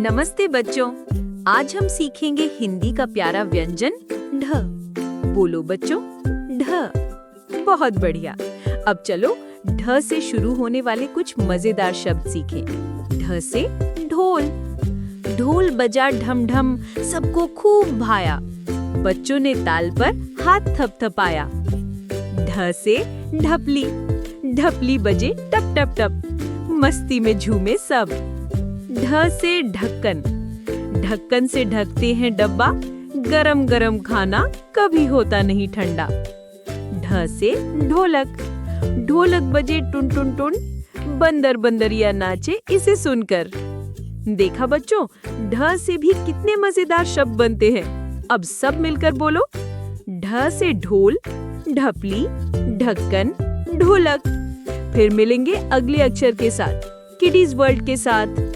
नमस्ते बच्चों, आज हम सीखेंगे हिंदी का प्यारा व्यंजन ढ। बोलो बच्चों, ढ। बहुत बढ़िया। अब चलो ढ से शुरू होने वाले कुछ मजेदार शब्द सीखें। ढ से ढोल। ढोल बजा ढम ढम, सबको खूब भाया। बच्चों ने ताल पर हाथ थपथपाया। ढ से ढपली। ढपली बजे टप टप टप, मस्ती में झूमे सब। ढ से ढक्कन। ढक्कन से ढकते हैं डब्बा, गरम गरम खाना कभी होता नहीं ठंडा। ढ से ढोलक। ढोलक बजे टुन टुन टुन, बंदर बंदरिया नाचे इसे सुनकर। देखा बच्चों, ढ से भी कितने मजेदार शब्द बनते हैं। अब सब मिलकर बोलो, ढ से ढोल, ढपली, ढक्कन, ढोलक। फिर मिलेंगे अगले अक्षर के साथ, किडीज वर्ल्ड के साथ।